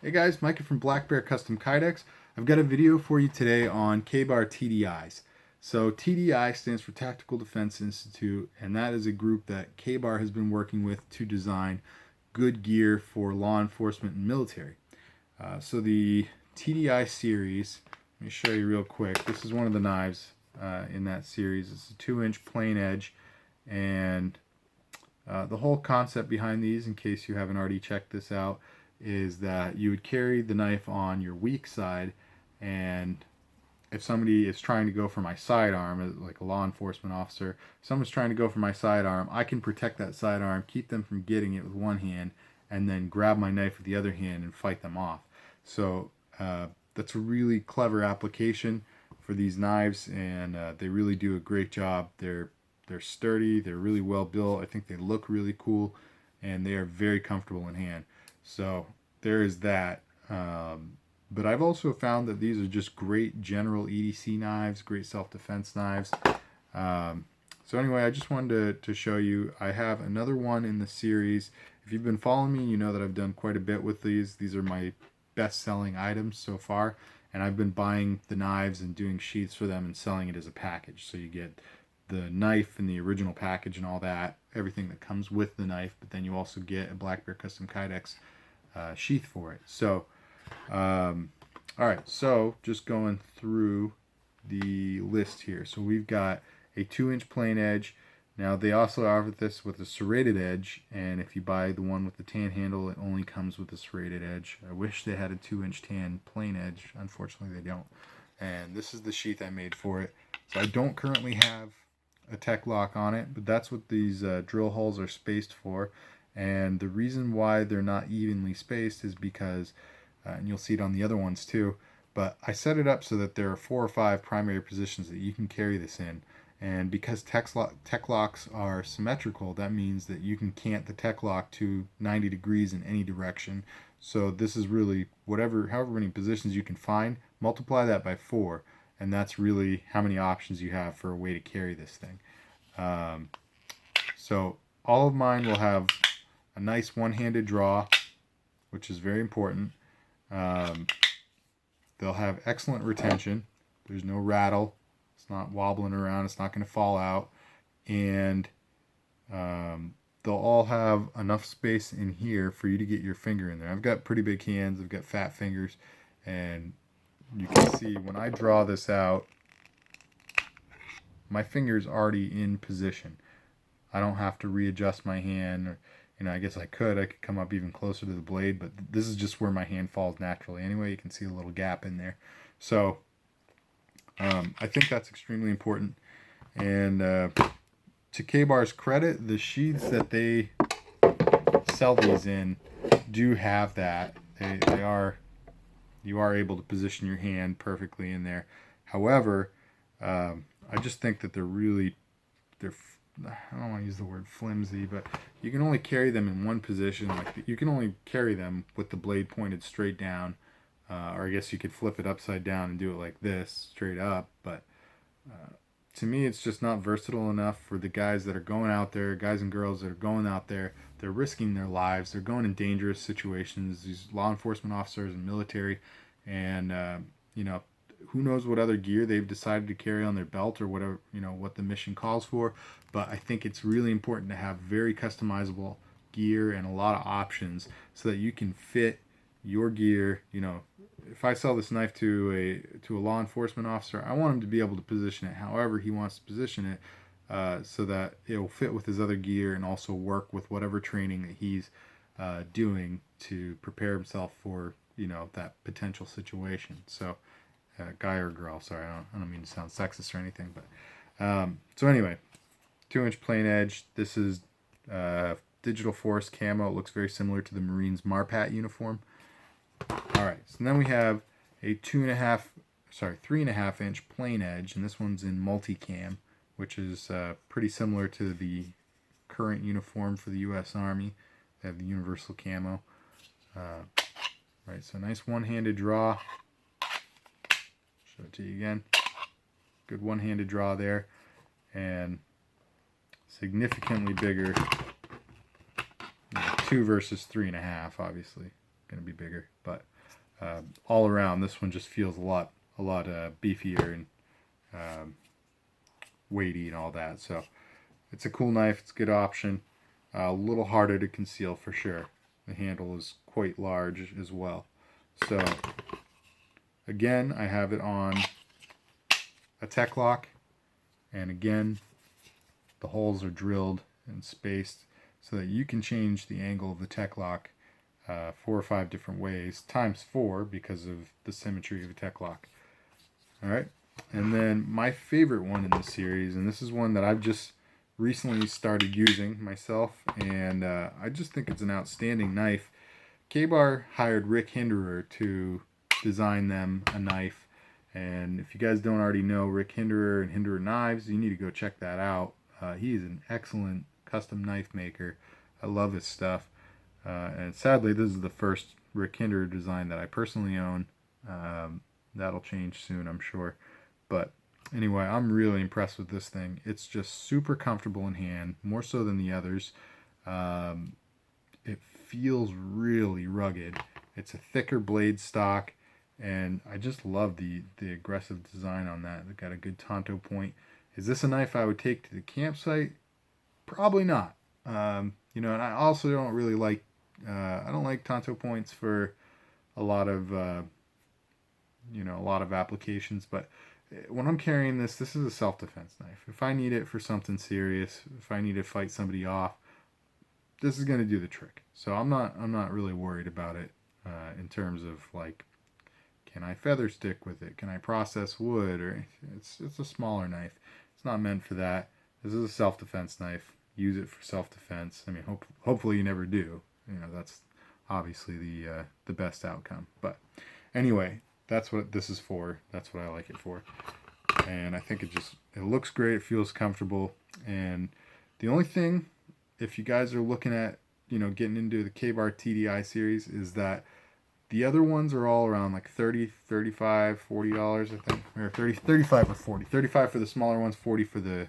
Hey guys, Micah from Bear Custom Kydex. I've got a video for you today on K-Bar TDIs. So TDI stands for Tactical Defense Institute, and that is a group that K-Bar has been working with to design good gear for law enforcement and military. So the TDI series, let me show you real quick. This is one of the knives in that series. It's a 2-inch plain edge, and the whole concept behind these, in case you haven't already checked this out, is that you would carry the knife on your weak side, and if somebody is trying to go for my sidearm, like a law enforcement officer, if someone's trying to go for my sidearm, I can protect that sidearm, keep them from getting it with one hand, and then grab my knife with the other hand and fight them off. So that's a really clever application for these knives, and they really do a great job. They're sturdy, they're really well built. I think they look really cool, and they are very comfortable in hand. So there is that. But I've also found that these are just great general EDC knives, great self-defense knives. So anyway, I just wanted to show you. I have another one in the series. If you've been following me, you know that I've done quite a bit with these. These are my best-selling items so far, and I've been buying the knives and doing sheaths for them and selling it as a package. So you get the knife and the original package and all that, everything that comes with the knife, but then you also get a Bear Custom Kydex sheath for it. So alright, so just going through the list here. So we've got a 2-inch plain edge. Now they also offer this with a serrated edge, and if you buy the one with the tan handle, it only comes with a serrated edge. I wish they had a 2-inch tan plain edge. Unfortunately they don't. And this is the sheath I made for it. So I don't currently have a tech lock on it, but that's what these drill holes are spaced for. And the reason why they're not evenly spaced is because, and you'll see it on the other ones too, but I set it up so that there are 4 or 5 primary positions that you can carry this in. And because tech locks are symmetrical, that means that you can cant the tech lock to 90 degrees in any direction. So this is really however many positions you can find, multiply that by 4, and that's really how many options you have for a way to carry this thing. So all of mine will have a nice one-handed draw, which is very important. They'll have excellent retention. There's no rattle. It's not wobbling around. It's not going to fall out. And they'll all have enough space in here for you to get your finger in there. I've got pretty big hands. I've got fat fingers. And you can see when I draw this out, my finger's already in position. I don't have to readjust my hand. Or, I guess I could come up even closer to the blade, but this is just where my hand falls naturally. Anyway, you can see a little gap in there. So I think that's extremely important. And to K-Bar's credit, the sheaths that they sell these in do have that. You are able to position your hand perfectly in there. However, I just think that I don't want to use the word flimsy, but you can only carry them in one position. Like you can only carry them with the blade pointed straight down, or I guess you could flip it upside down and do it like this, straight up. But to me, it's just not versatile enough for the guys that are going out there, guys and girls that are going out there. They're risking their lives. They're going in dangerous situations. These law enforcement officers and military, and who knows what other gear they've decided to carry on their belt or whatever, what the mission calls for. But I think it's really important to have very customizable gear and a lot of options so that you can fit your gear. If I sell this knife to a law enforcement officer, I want him to be able to position it however he wants to position it, so that it will fit with his other gear and also work with whatever training that he's doing to prepare himself for that potential situation. So guy or girl, sorry, I don't mean to sound sexist or anything, but so anyway, 2-inch plain edge. This is digital forest camo. It looks very similar to the Marines Marpat uniform. Alright, so then we have a 3.5 inch plain edge, and this one's in multicam, which is pretty similar to the current uniform for the U.S. Army. They have the universal camo. Right, so nice one-handed draw. Show it to you again. Good one-handed draw there, and significantly bigger. 2 versus 3.5, obviously. going to be bigger. But all around, this one just feels a lot beefier and weighty and all that. So it's a cool knife. It's a good option. A little harder to conceal for sure. The handle is quite large as well. So again, I have it on a tech lock, and again, the holes are drilled and spaced so that you can change the angle of the tech lock 4 or 5 different ways, times 4 because of the symmetry of the tech lock. All right, and then my favorite one in this series, and this is one that I've just recently started using myself, and I just think it's an outstanding knife. Ka-Bar hired Rick Hinderer to design them a knife, and if you guys don't already know Rick Hinderer and Hinderer Knives, you need to go check that out. He is an excellent custom knife maker. I love his stuff, and sadly this is the first Rick Hinderer design that I personally own. That'll change soon, I'm sure, but anyway, I'm really impressed with this thing. It's just super comfortable in hand, more so than the others. It feels really rugged. It's a thicker blade stock, and I just love the aggressive design on that. They've got a good tanto point. Is this a knife I would take to the campsite? Probably not. You know, and I also don't really like, I don't like tanto points for a lot of, you know, a lot of applications, but when I'm carrying this is a self-defense knife. If I need it for something serious, if I need to fight somebody off, this is going to do the trick. So I'm not really worried about it in terms of like, can I feather stick with it? Can I process wood? Or it's a smaller knife. It's not meant for that. This is a self-defense knife. Use it for self-defense. I mean, hopefully you never do. You know, that's obviously the best outcome. But anyway, that's what this is for. That's what I like it for. And I think it looks great. It feels comfortable. And the only thing, if you guys are looking at, you know, getting into the Ka-Bar TDI series, is that the other ones are all around like $30, $35, $40, I think, or 35 or 40. 35 for the smaller ones, 40 for the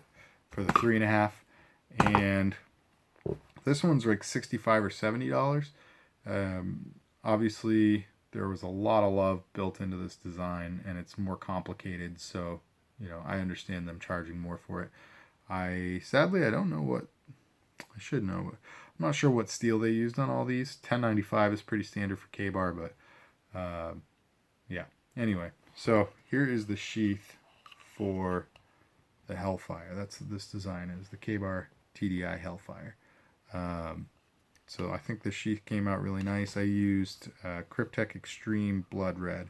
3.5, and this one's like $65 or $70. Obviously, there was a lot of love built into this design, and it's more complicated, so you know, I understand them charging more for it. Sadly I don't know what I should know. I'm not sure what steel they used on all these. 1095 is pretty standard for Ka-Bar, but yeah. Anyway, so here is the sheath for the Hellfire. That's what this design is, the Ka-Bar TDI Hellfire. So I think the sheath came out really nice. I used Cryptek Extreme Blood Red.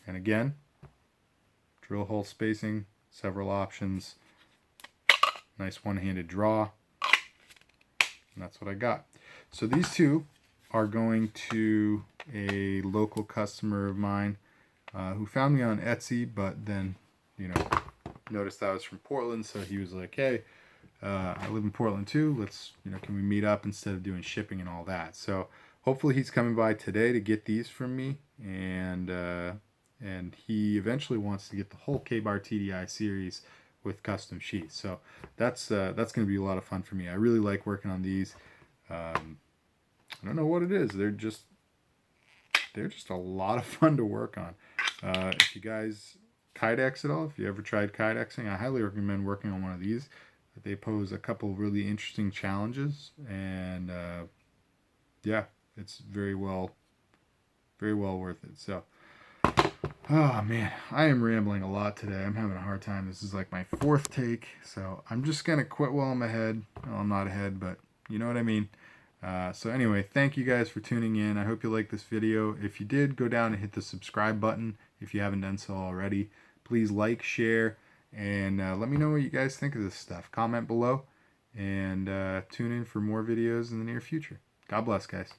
And again, drill hole spacing, several options, nice one-handed draw. And that's what I got. So these two are going to a local customer of mine who found me on Etsy, but then, you know, noticed that I was from Portland, so he was like, hey, I live in Portland too. Let's, you know, can we meet up instead of doing shipping and all that? So hopefully he's coming by today to get these from me, and he eventually wants to get the whole Ka-Bar TDI series with custom sheaths. So that's going to be a lot of fun for me. I really like working on these. I don't know what it is. They're just a lot of fun to work on. If you guys Kydex at all, if you ever tried Kydexing, I highly recommend working on one of these. They pose a couple of really interesting challenges, and yeah, it's very well worth it. So, oh man, I am rambling a lot today. I'm having a hard time. This is like my 4th take, so I'm just gonna quit while I'm ahead. Well, I'm not ahead, but you know what I mean. So anyway, thank you guys for tuning in. I hope you liked this video. If you did, go down and hit the subscribe button if you haven't done so already. Please like, share, and let me know what you guys think of this stuff. Comment below, and tune in for more videos in the near future. God bless, guys.